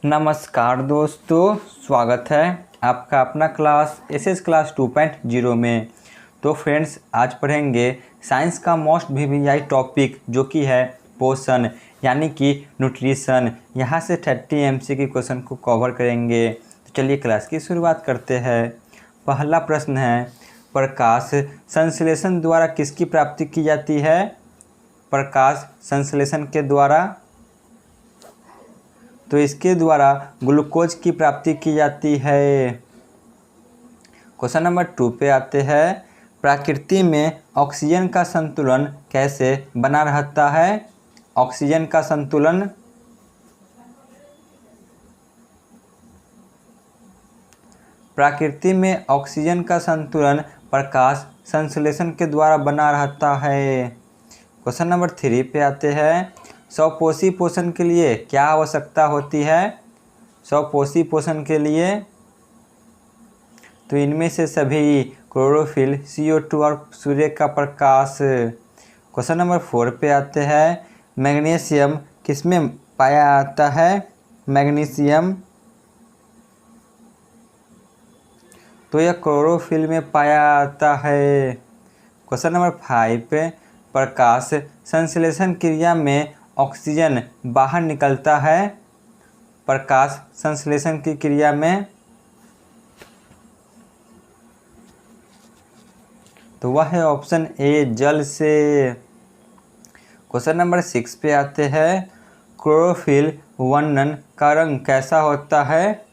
नमस्कार दोस्तों, स्वागत है आपका अपना क्लास एसएस क्लास 2.0 में। तो फ्रेंड्स, आज पढ़ेंगे साइंस का मोस्ट वीवीआई टॉपिक जो कि है पोषण यानी कि न्यूट्रिशन। यहाँ से 30 एमसीक्यू क्वेश्चन को कवर करेंगे। तो चलिए क्लास की शुरुआत करते हैं। पहला प्रश्न है, प्रकाश संश्लेषण द्वारा किसकी प्राप्ति की जाती है? प्रकाश संश्लेषण के द्वारा, तो इसके द्वारा ग्लूकोज की प्राप्ति की जाती है। क्वेश्चन नंबर 2 पे आते हैं। प्रकृति में ऑक्सीजन का संतुलन कैसे बना रहता है? ऑक्सीजन का संतुलन प्रकृति में ऑक्सीजन का संतुलन प्रकाश संश्लेषण के द्वारा बना रहता है। क्वेश्चन नंबर 3 पे आते हैं। स्वपोषी पोषण के लिए क्या आवश्यकता होती है? स्वपोषी पोषण के लिए, तो इनमें से सभी क्लोरोफिल, CO2 और सूर्य का प्रकाश। क्वेश्चन नंबर 4 पे आते हैं। मैग्नीशियम किसमें पाया जाता है? मैग्नीशियम, तो यह क्लोरोफिल में पाया जाता है। क्वेश्चन नंबर 5 पे, प्रकाश संश्लेषण क्रिया में ऑक्सीजन बाहर निकलता है। प्रकाश संश्लेषण की क्रिया में, तो वह है ऑप्शन ए, जल से। क्वेश्चन नंबर 6 पे आते हैं। क्लोरोफिल वर्णन का रंग कैसा होता है?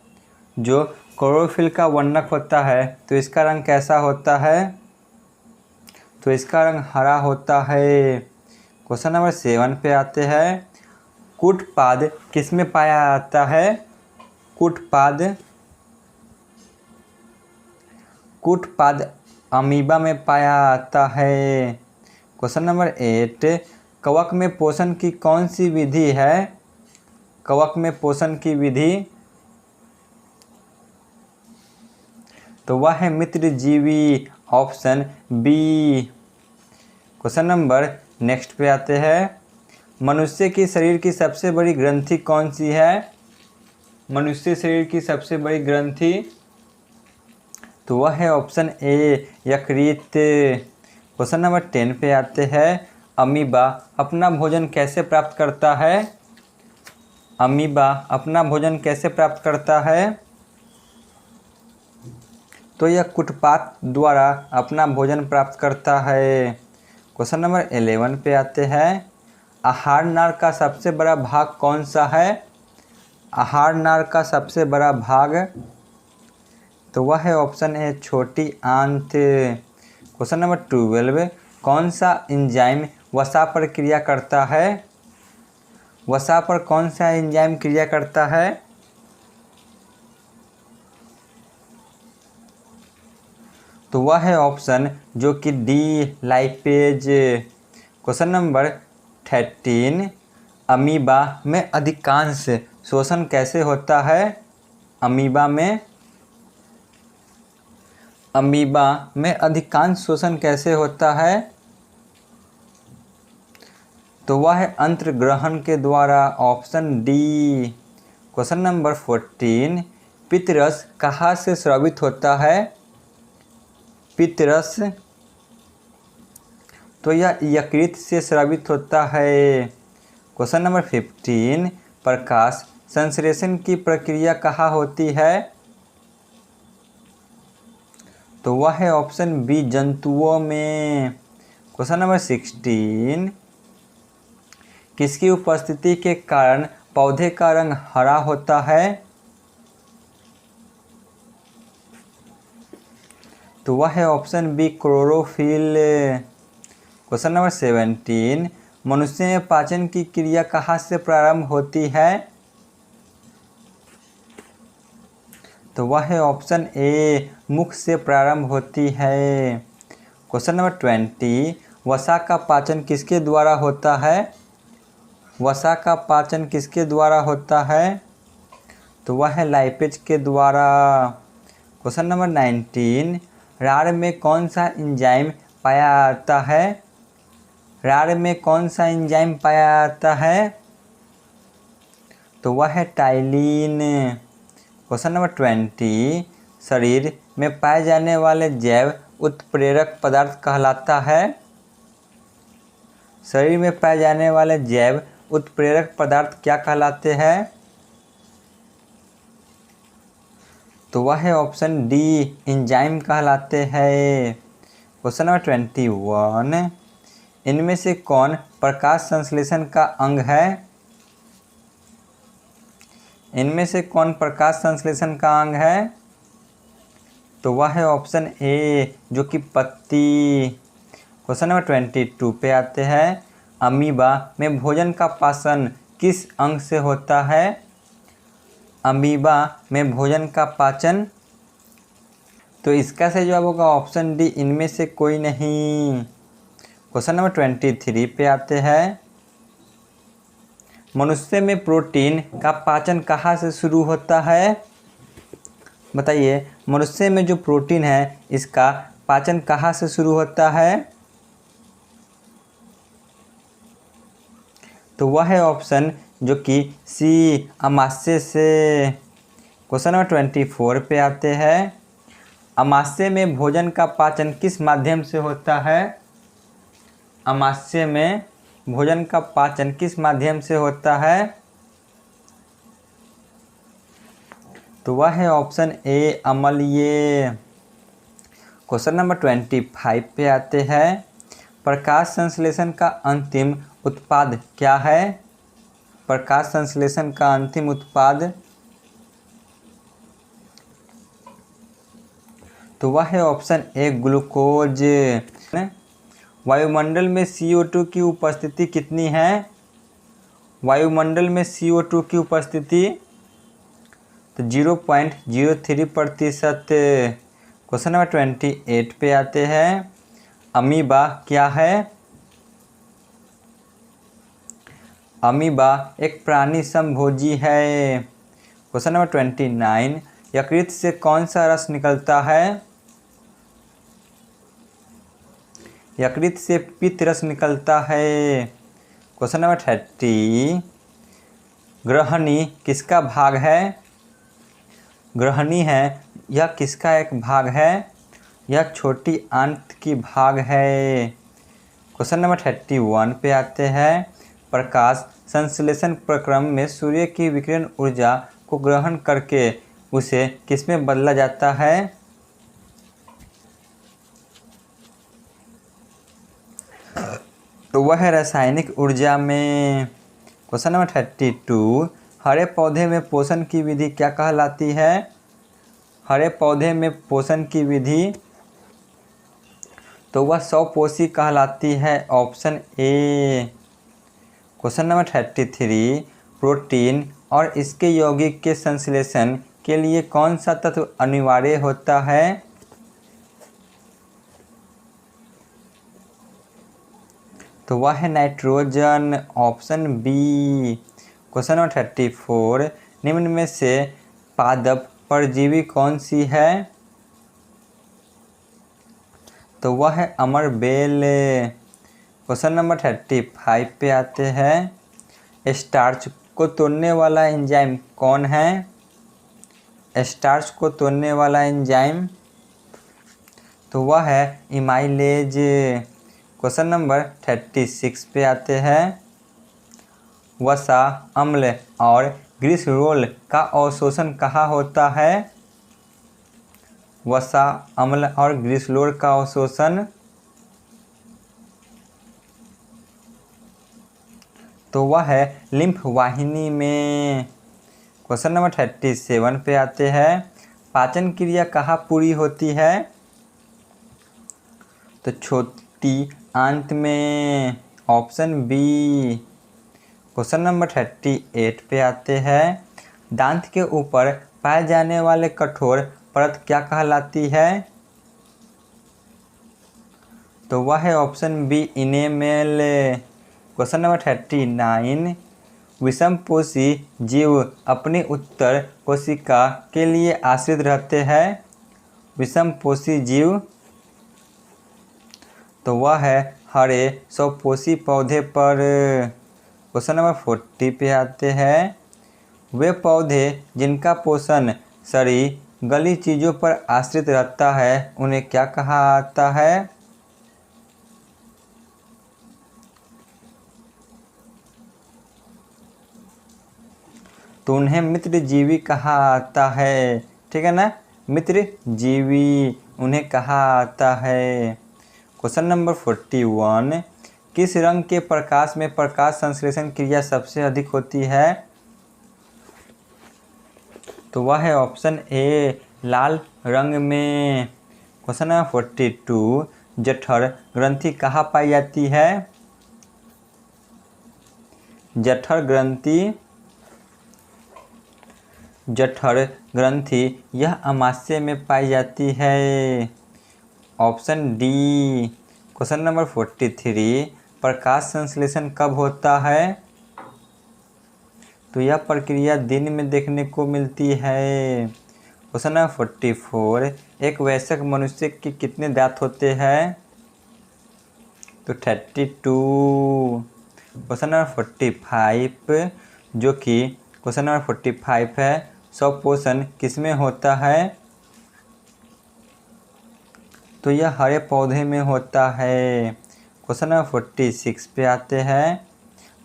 जो क्लोरोफिल का वर्णक होता है, तो इसका रंग कैसा होता है? तो इसका रंग हरा होता है। क्वेश्चन नंबर 7 पे आते हैं। कूटपाद किसमें पाया जाता है? कूटपाद अमीबा में पाया जाता है। क्वेश्चन नंबर 8, कवक में पोषण की कौन सी विधि है? कवक में पोषण की विधि, तो वह है मित्रजीवी, option B. Question number next पे आते हैं। मनुष्य की शरीर की सबसे बड़ी ग्रंथि कौन सी है? मनुष्य शरीर की सबसे बड़ी ग्रंथि, तो वह है ऑप्शन ए, यकृत। क्वेश्चन नंबर 10 पे आते हैं। अमीबा अपना भोजन कैसे प्राप्त करता है? अमीबा अपना भोजन कैसे प्राप्त करता है? तो यह कूटपाद द्वारा अपना भोजन प्राप्त करता है। क्वेश्चन नंबर 11 पे आते हैं। आहार नार का सबसे बड़ा भाग कौन सा है? आहार नार का सबसे बड़ा भाग, तो वह है ऑप्शन है छोटी आंत। क्वेश्चन नंबर 12, कौन सा एंजाइम वसा पर क्रिया करता है? वसा पर कौन सा एंजाइम क्रिया करता है? तो वह है ऑप्शन जो कि D, lipase. Question number 13, amoeba में अधिकांश शोषण कैसे होता है? अमीबा में अधिकांश शोषण कैसे होता है? तो वह है अंतर्ग्रहण के द्वारा, ऑप्शन डी। क्वेश्चन नंबर 14, पित्तरस कहाँ से स्रावित होता है? पित्तरस, तो यह यकृत से स्रावित होता है। क्वेश्चन नंबर 15, प्रकाश संश्लेषण की प्रक्रिया कहाँ होती है? तो वह है ऑप्शन बी, जंतुओं में। क्वेश्चन नंबर 16, किसकी उपस्थिति के कारण पौधे का रंग हरा होता है? तो वह है option B, chlorophyll. Question number 17, मनुष्य में पाचन की क्रिया कहाँ से प्रारंभ होती है? तो वह है ऑप्शन ए, मुख से प्रारंभ होती है। क्वेश्चन नंबर 20, वसा का पाचन किसके द्वारा होता है? वसा का पाचन किसके द्वारा होता है? तो वह है लाइपेज के द्वारा। क्वेश्चन नंबर 19, राड़ में कौन सा एंजाइम पाया जाता है? राड़ में कौन सा एंजाइम पाया जाता है? तो वह है टाइलिन। क्वेश्चन नंबर 20, शरीर में पाए जाने वाले जैव उत्प्रेरक पदार्थ कहलाता है। शरीर में पाए जाने वाले जैव उत्प्रेरक पदार्थ क्या कहलाते हैं? तो वह है ऑप्शन डी, एंजाइम कहलाते हैं। क्वेश्चन नंबर 21, इनमें से कौन प्रकाश संश्लेषण का अंग है? इनमें से कौन प्रकाश संश्लेषण का अंग है? तो वह है ऑप्शन ए, जो कि पत्ती। क्वेश्चन नंबर 22 पे आते हैं, अमीबा में भोजन का पाचन किस अंग से होता है? अमीबा में भोजन का पाचन, तो इसका सही जवाब होगा ऑप्शन डी, इनमें से कोई नहीं। क्वेश्चन नंबर 23 पे आते हैं, मनुष्य में प्रोटीन का पाचन कहाँ से शुरू होता है? बताइए, मनुष्य में जो प्रोटीन है इसका पाचन कहाँ से शुरू होता है? तो वह है ऑप्शन जो कि सी, अमाशय से। क्वेश्चन नंबर 24 पे आते हैं, अमाशय में भोजन का पाचन किस माध्यम से होता है? अमाशय में भोजन का पाचन किस माध्यम से होता है? तो वह है ऑप्शन ए, अम्लीय। क्वेश्चन नंबर 25 पे आते हैं, प्रकाश संश्लेषण का अंतिम उत्पाद क्या है? प्रकाश संश्लेषण का अंतिम उत्पाद, तो वह है ऑप्शन ए, ग्लूकोज। वायुमंडल में CO2 की उपस्थिति कितनी है? वायुमंडल में CO2 की उपस्थिति तो 0.03%। क्वेश्चन नंबर 28 पे आते हैं, अमीबा क्या है? अमीबा एक प्राणी समभोजी है। क्वेश्चन नंबर 29, यकृत से कौन सा रस निकलता है? यकृत से पित्त रस निकलता है। क्वेश्चन नंबर 30, ग्रहणी किसका भाग है? ग्रहणी है, यह किसका एक भाग है? यह छोटी आंत की भाग है। क्वेश्चन नंबर 31 पे आते हैं, प्रकाश संश्लेषण प्रक्रम में सूर्य की विकिरण ऊर्जा को ग्रहण करके उसे किसमें बदला जाता है? तो वह है रासायनिक ऊर्जा में। क्वेश्चन नंबर 32, हरे पौधे में पोषण की विधि क्या कहलाती है? हरे पौधे में पोषण की विधि, तो वह स्वपोषी कहलाती है, option A. Question number 33, protein और इसके यौगिक के संश्लेषण के लिए कौन सा तत्व अनिवार्य होता है? तो वह है nitrogen, option B. Question number 34, निम्न में से पादप परजीवी कौन सी है? तो वह है अमरबेल। क्वेश्चन नंबर 35 पे आते हैं, स्टार्च को तोड़ने वाला एंजाइम कौन है? स्टार्च को तोड़ने वाला एंजाइम, तो वह है इमाइलेज। क्वेश्चन नंबर 36 पे आते हैं, वसा, अम्ल और ग्लिसरॉल का अवशोषण कहाँ होता है? वसा, अम्ल और ग्लिसरॉल का अवशोषण, तो वह है लिम्फ वाहिनी में। क्वेश्चन नंबर 37 पे आते हैं, पाचन क्रिया कहाँ पूरी होती है? तो छोटी आंत में, ऑप्शन बी। क्वेश्चन नंबर 38 पे आते हैं, दांत के ऊपर पाए जाने वाले कठोर परत क्या कहलाती है? तो वह है ऑप्शन बी, इनेमेल। क्वेश्चन नंबर 39, विषमपोषी जीव अपनी उत्तर कोशिका के लिए आश्रित रहते हैं। विषमपोषी जीव, तो वह है हरे स्वपोषी पौधे पर। क्वेश्चन नंबर 40 पे आते हैं, वे पौधे जिनका पोषण शरीर गली चीज़ों पर आश्रित रहता है उन्हें क्या कहा जाता है? तो उन्हें मित्रजीवी कहा जाता है। ठीक है ना, मित्रजीवी उन्हें कहा जाता है। क्वेश्चन नंबर 41, किस रंग के प्रकाश में प्रकाश संश्लेषण क्रिया सबसे अधिक होती है? तो वह है ऑप्शन ए, लाल रंग में। क्वेश्चन नंबर 42, जठर ग्रंथि कहाँ पाई जाती है? जठर ग्रंथि यह अमाशय में पाई जाती है। Option D. क्वेश्चन नंबर 43, प्रकाश संश्लेषण कब होता है? तो यह प्रक्रिया दिन में देखने को मिलती है। क्वेश्चन नंबर 44, एक वयस्क मनुष्य के कितने दांत होते हैं? तो 32। क्वेश्चन नंबर 45, जो कि क्वेश्चन नंबर 45 है, स्वपोषण किसमें होता है? तो यह हरे पौधे में होता है। क्वेश्चन नंबर 46 पे आते हैं,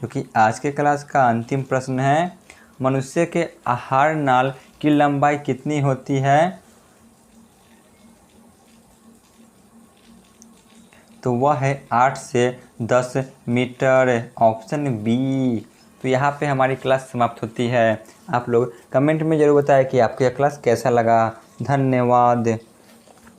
जो कि आज के क्लास का अंतिम प्रश्न है। मनुष्य के आहार नाल की लंबाई कितनी होती है? तो वह है 8 से 10 मीटर। Option B. तो यहाँ पे हमारी क्लास समाप्त होती है। आप लोग कमेंट में ज़रूर बताएं कि आपको यह क्लास कैसा लगा। धन्यवाद।